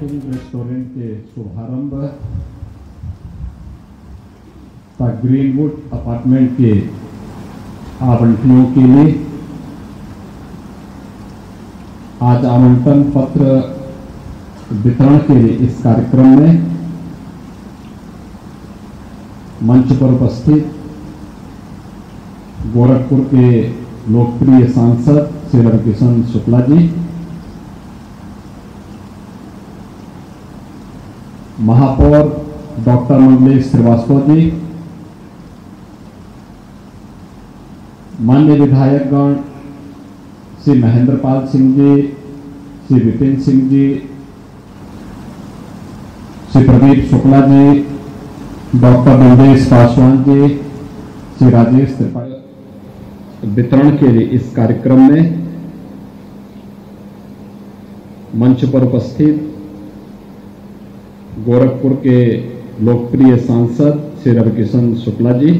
Hotel restaurant के शुभारंभ तथा ग्रीनवुड अपार्टमेंट के आवंटियों के लिए आज आवंटन पत्र वितरण के लिए इस कार्यक्रम में मंच पर उपस्थित गोरखपुर के लोकप्रिय सांसद श्री रविकिशन शुक्ला जी, महापौर डॉक्टर मंगलेश श्रीवास्तव जी, माननीय विधायकगण श्री महेंद्रपाल सिंह जी, श्री विपिन सिंह जी, श्री प्रदीप शुक्ला जी, डॉक्टर बिमलेश पासवान जी, श्री राजेश त्रिपाठी वितरण के लिए इस कार्यक्रम में मंच पर उपस्थित गोरखपुर के लोकप्रिय सांसद श्री रविकिशन शुक्ला जी,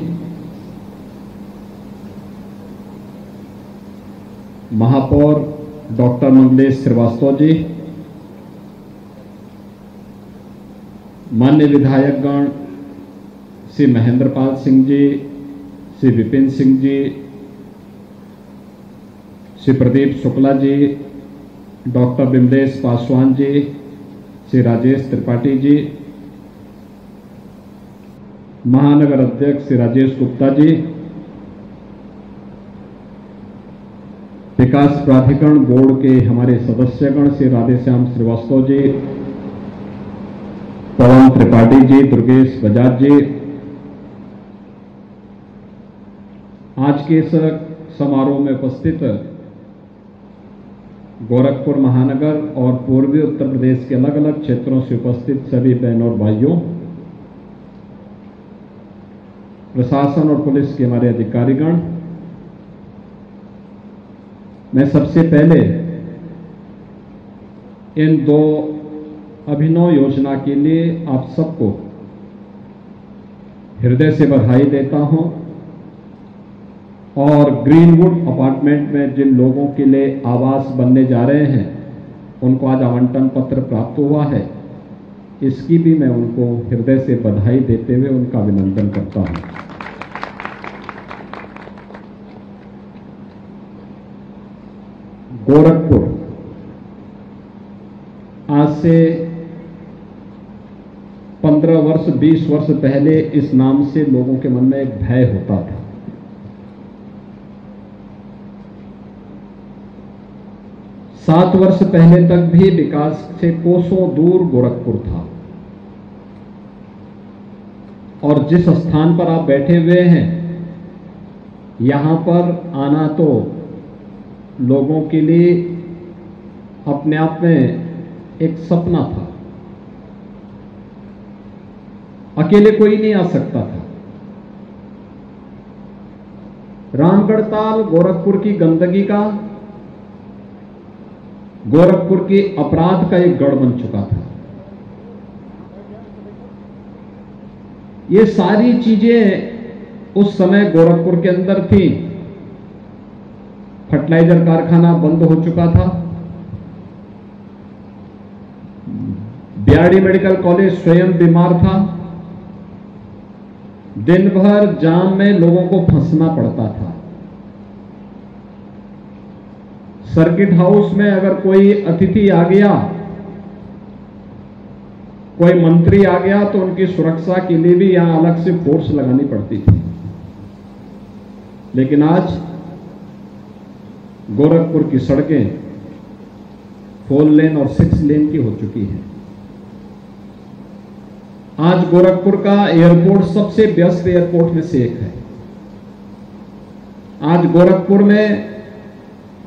महापौर डॉक्टर मंगलेश श्रीवास्तव जी, माननीय विधायकगण श्री महेंद्रपाल सिंह जी, श्री विपिन सिंह जी, श्री प्रदीप शुक्ला जी, डॉक्टर बिमलेश पासवान जी, श्री राजेश त्रिपाठी जी, महानगर अध्यक्ष श्री राजेश गुप्ता जी, विकास प्राधिकरण बोर्ड के हमारे सदस्यगण श्री राधेश्याम श्रीवास्तव जी, पवन त्रिपाठी जी, दुर्गेश बजाज जी, आज के इस समारोह में उपस्थित गोरखपुर महानगर और पूर्वी उत्तर प्रदेश के अलग अलग क्षेत्रों से उपस्थित सभी बहनों और भाइयों, प्रशासन और पुलिस के हमारे अधिकारीगण, मैं सबसे पहले इन दो अभिनव योजना के लिए आप सबको हृदय से बधाई देता हूं और ग्रीनवुड अपार्टमेंट में जिन लोगों के लिए आवास बनने जा रहे हैं उनको आज आवंटन पत्र प्राप्त हुआ है, इसकी भी मैं उनको हृदय से बधाई देते हुए उनका अभिनंदन करता हूं। गोरखपुर आज से 15 वर्ष 20 वर्ष पहले इस नाम से लोगों के मन में एक भय होता था। 7 वर्ष पहले तक भी विकास से कोसों दूर गोरखपुर था और जिस स्थान पर आप बैठे हुए हैं यहां पर आना तो लोगों के लिए अपने आप में एक सपना था, अकेले कोई नहीं आ सकता था। रामगढ़ ताल गोरखपुर की गंदगी का, गोरखपुर के अपराध का एक गढ़ बन चुका था। ये सारी चीजें उस समय गोरखपुर के अंदर थी। फर्टिलाइजर कारखाना बंद हो चुका था, बीआरडी मेडिकल कॉलेज स्वयं बीमार था, दिन भर जाम में लोगों को फंसना पड़ता था। सर्किट हाउस में अगर कोई अतिथि आ गया, कोई मंत्री आ गया तो उनकी सुरक्षा के लिए भी यहां अलग से फोर्स लगानी पड़ती थी। लेकिन आज गोरखपुर की सड़कें 4 लेन और 6 लेन की हो चुकी हैं। आज गोरखपुर का एयरपोर्ट सबसे व्यस्त एयरपोर्ट में से एक है। आज गोरखपुर में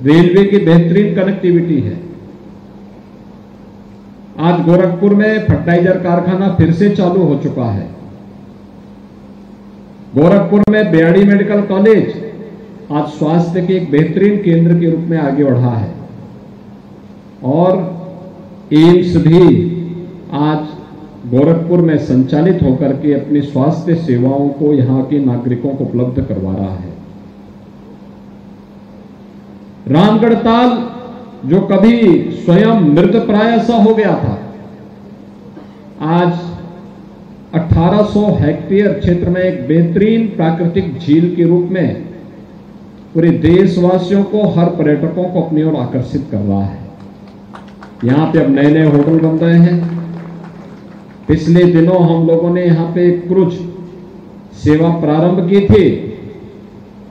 रेलवे की बेहतरीन कनेक्टिविटी है। आज गोरखपुर में फर्टिलाइजर कारखाना फिर से चालू हो चुका है। गोरखपुर में बीआरडी मेडिकल कॉलेज आज स्वास्थ्य के एक बेहतरीन केंद्र के रूप में आगे बढ़ा है और एम्स भी आज गोरखपुर में संचालित होकर के अपनी स्वास्थ्य सेवाओं को यहां के नागरिकों को उपलब्ध करवा रहा है। रामगढ़ ताल जो कभी स्वयं मृतप्राय सा हो गया था, आज 1800 हेक्टेयर क्षेत्र में एक बेहतरीन प्राकृतिक झील के रूप में पूरे देशवासियों को, हर पर्यटकों को अपनी ओर आकर्षित कर रहा है। यहाँ पे अब नए नए होटल बन रहे हैं। पिछले दिनों हम लोगों ने यहाँ पे क्रूज सेवा प्रारंभ की थी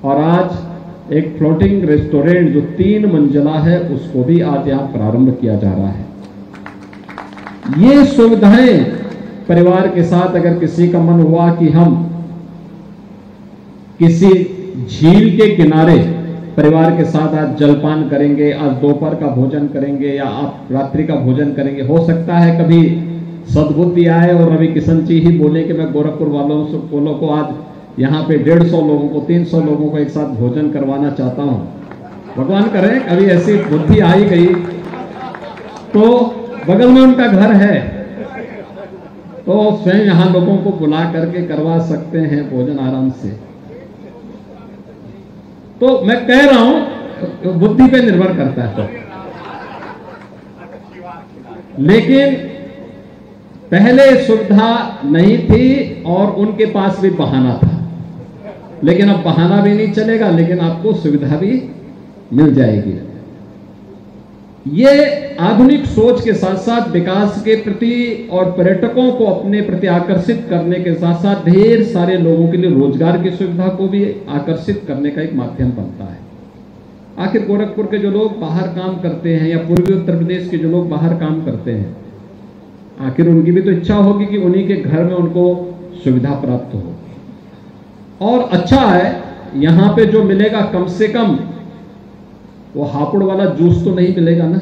और आज एक फ्लोटिंग रेस्टोरेंट जो 3 मंजिला है उसको भी आज यहाँ प्रारंभ किया जा रहा है। ये सुविधाएं परिवार के साथ अगर किसी का मन हुआ कि हम किसी झील के किनारे परिवार के साथ आज जलपान करेंगे, आज दोपहर का भोजन करेंगे या आप रात्रि का भोजन करेंगे, हो सकता है कभी सद्बुद्धि आए और रवि किशन जी ही बोले कि मैं गोरखपुर वालों को आज यहाँ पे 150 लोगों को, 300 लोगों को एक साथ भोजन करवाना चाहता हूँ। भगवान करें कभी ऐसी बुद्धि आ ही गई तो बगल में उनका घर है तो स्वयं यहाँ लोगों को बुला करके करवा सकते हैं भोजन आराम से। तो मैं कह रहा हूं बुद्धि पे निर्भर करता है। लेकिन पहले सुविधा नहीं थी और उनके पास भी बहाना था, लेकिन अब बहाना भी नहीं चलेगा, लेकिन आपको सुविधा भी मिल जाएगी। ये आधुनिक सोच के साथ साथ विकास के प्रति और पर्यटकों को अपने प्रति आकर्षित करने के साथ साथ ढेर सारे लोगों के लिए रोजगार की सुविधा को भी आकर्षित करने का एक माध्यम बनता है। आखिर गोरखपुर के जो लोग बाहर काम करते हैं या पूर्वी उत्तर प्रदेश के जो लोग बाहर काम करते हैं, आखिर उनकी भी तो इच्छा होगी कि उन्हीं के घर में उनको सुविधा प्राप्त हो। और अच्छा है यहां पे जो मिलेगा कम से कम वो हापुड़ वाला जूस तो नहीं मिलेगा ना,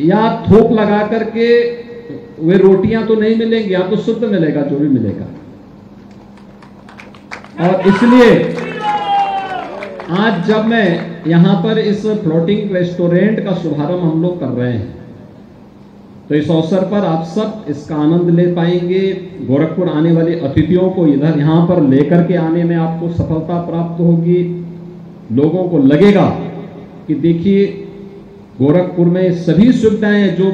या थोक लगा करके वे रोटियां तो नहीं मिलेंगी, या तो शुद्ध मिलेगा जो भी मिलेगा। और इसलिए आज जब मैं यहां पर इस फ्लोटिंग रेस्टोरेंट का शुभारंभ हम लोग कर रहे हैं तो इस अवसर पर आप सब इसका आनंद ले पाएंगे। गोरखपुर आने वाले अतिथियों को इधर यहां पर लेकर के आने में आपको सफलता प्राप्त होगी। लोगों को लगेगा कि देखिए गोरखपुर में सभी सुविधाएं जो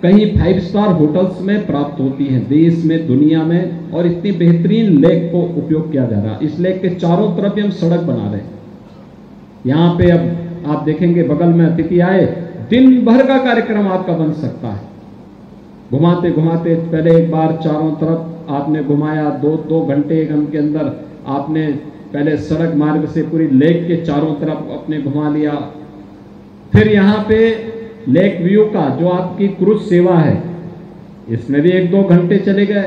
कहीं 5 स्टार होटल्स में प्राप्त होती हैं देश में, दुनिया में, और इतनी बेहतरीन लेक को उपयोग किया जा रहा है। इस लेक के चारों तरफ हम सड़क बना रहे हैं। यहाँ पे अब आप देखेंगे बगल में अतिथि आए, दिन भर का कार्यक्रम आपका बन सकता है। घुमाते घुमाते पहले एक बार चारों तरफ आपने घुमाया, 2 घंटे के अंदर आपने पहले सड़क मार्ग से पूरी लेक के चारों तरफ अपने घुमा लिया। फिर यहाँ पे लेक व्यू का जो आपकी क्रूज सेवा है इसमें भी 1-2 घंटे चले गए।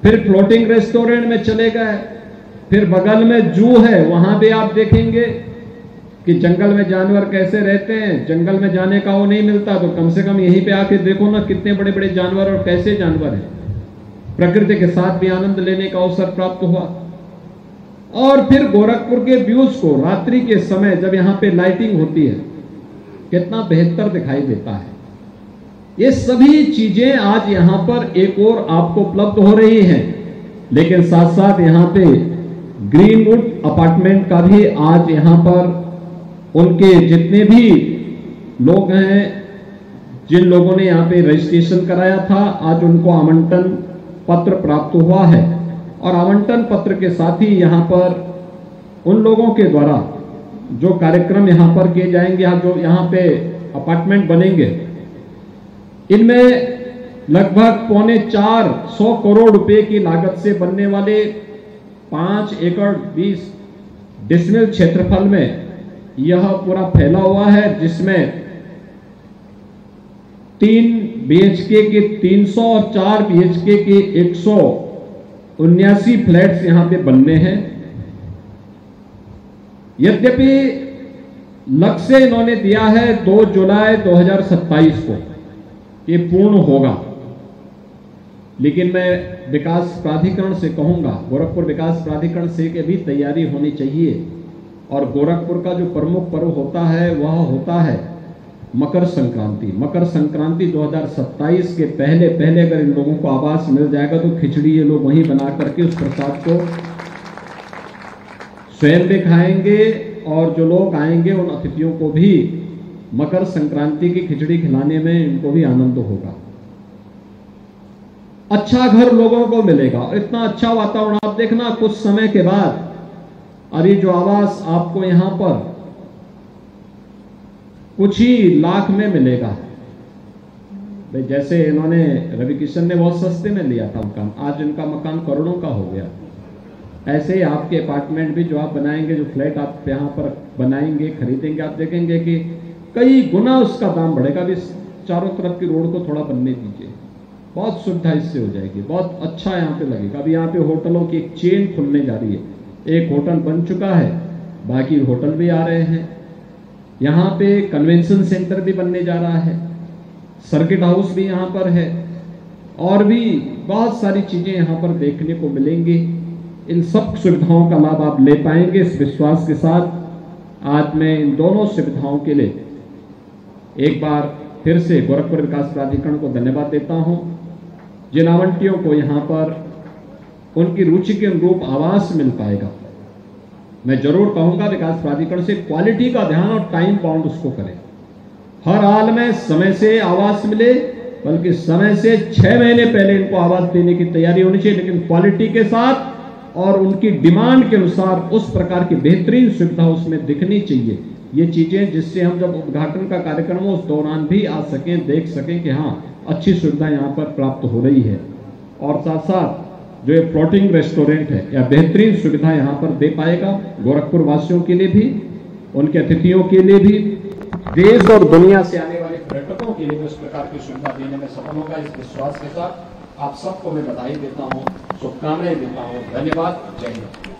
फिर फ्लोटिंग रेस्टोरेंट में चले गए। फिर बगल में जू है, वहां भी आप देखेंगे कि जंगल में जानवर कैसे रहते हैं। जंगल में जाने का वो नहीं मिलता तो कम से कम यहीं पे आके देखो ना कितने बड़े बड़े जानवर और कैसे जानवर हैं। प्रकृति के साथ भी आनंद लेने का अवसर प्राप्त हुआ। और फिर गोरखपुर के व्यूज को रात्रि के समय जब यहाँ पे लाइटिंग होती है कितना बेहतर दिखाई देता है। ये सभी चीजें आज यहाँ पर एक और आपको उपलब्ध हो रही हैं, लेकिन साथ साथ यहाँ पे ग्रीनवुड अपार्टमेंट का भी आज यहाँ पर उनके जितने भी लोग हैं, जिन लोगों ने यहाँ पे रजिस्ट्रेशन कराया था, आज उनको आमंत्रण पत्र प्राप्त हुआ है। और आवंटन पत्र के साथ ही यहाँ पर उन लोगों के द्वारा जो कार्यक्रम यहाँ पर किए जाएंगे, जो यहाँ पे अपार्टमेंट बनेंगे, इनमें लगभग 3.25 करोड़ रुपए की लागत से बनने वाले 5 एकड़ 20 डिसमिल क्षेत्रफल में यह पूरा फैला हुआ है, जिसमें 3 BHK के 300 और 4 BHK के 179 फ्लैट्स यहां पे बनने हैं। यद्यपि लक्ष्य इन्होंने दिया है 2 जुलाई 2027 को ये पूर्ण होगा, लेकिन मैं विकास प्राधिकरण से कहूंगा, गोरखपुर विकास प्राधिकरण से कि भी तैयारी होनी चाहिए। और गोरखपुर का जो प्रमुख पर्व होता है वह होता है मकर संक्रांति। मकर संक्रांति 2027 के पहले अगर इन लोगों को आवास मिल जाएगा तो खिचड़ी ये लोग वहीं बना करके उस प्रसाद को स्वयं भी खाएंगे और जो लोग आएंगे उन अतिथियों को भी मकर संक्रांति की खिचड़ी खिलाने में इनको भी आनंद होगा। अच्छा घर लोगों को मिलेगा और इतना अच्छा वातावरण। आप देखना कुछ समय के बाद अभी जो आवास आपको यहां पर कुछ ही लाख में मिलेगा। भाई जैसे इन्होंने रवि किशन ने बहुत सस्ते में लिया था मकान, आज इनका मकान करोड़ों का हो गया। ऐसे ही आपके अपार्टमेंट भी जो आप बनाएंगे, जो फ्लैट आप यहां पर बनाएंगे, खरीदेंगे, आप देखेंगे कि कई गुना उसका दाम बढ़ेगा। अभी चारों तरफ की रोड को थोड़ा बनने दीजिए, बहुत सुविधा इससे हो जाएगी, बहुत अच्छा यहाँ पे लगेगा। अभी यहाँ पे होटलों की एक चेन खुलने जा रही है, एक होटल बन चुका है, बाकी होटल भी आ रहे हैं। यहाँ पे कन्वेंशन सेंटर भी बनने जा रहा है, सर्किट हाउस भी यहाँ पर है, और भी बहुत सारी चीजें यहाँ पर देखने को मिलेंगी। इन सब सुविधाओं का लाभ आप ले पाएंगे इस विश्वास के साथ। आज मैं इन दोनों सुविधाओं के लिए एक बार फिर से गोरखपुर विकास प्राधिकरण को धन्यवाद देता हूं। जिन आवंटियों को यहाँ पर उनकी रुचि के अनुरूप आवास मिल पाएगा, मैं जरूर कहूंगा विकास प्राधिकरण से क्वालिटी का ध्यान और टाइम बाउंड उसको करें। हर हाल में समय से आवास मिले, बल्कि समय से 6 महीने पहले इनको आवास देने की तैयारी होनी चाहिए, लेकिन क्वालिटी के साथ और उनकी डिमांड के अनुसार उस प्रकार की बेहतरीन सुविधा उसमें दिखनी चाहिए। ये चीजें जिससे हम जब उद्घाटन का कार्यक्रम हो उस दौरान भी आ सकें, देख सकें कि हाँ अच्छी सुविधा यहाँ पर प्राप्त हो रही है। और साथ साथ जो ये फ्लोटिंग रेस्टोरेंट है या बेहतरीन सुविधा यहाँ पर दे पाएगा गोरखपुर वासियों के लिए भी, उनके अतिथियों के लिए भी, देश और दुनिया से आने वाले पर्यटकों के लिए भी इस प्रकार की सुविधा देने में सफल होगा। इस विश्वास के साथ आप सबको मैं बधाई देता हूँ, शुभकामनाएं देता हूँ। धन्यवाद। जय हिंद।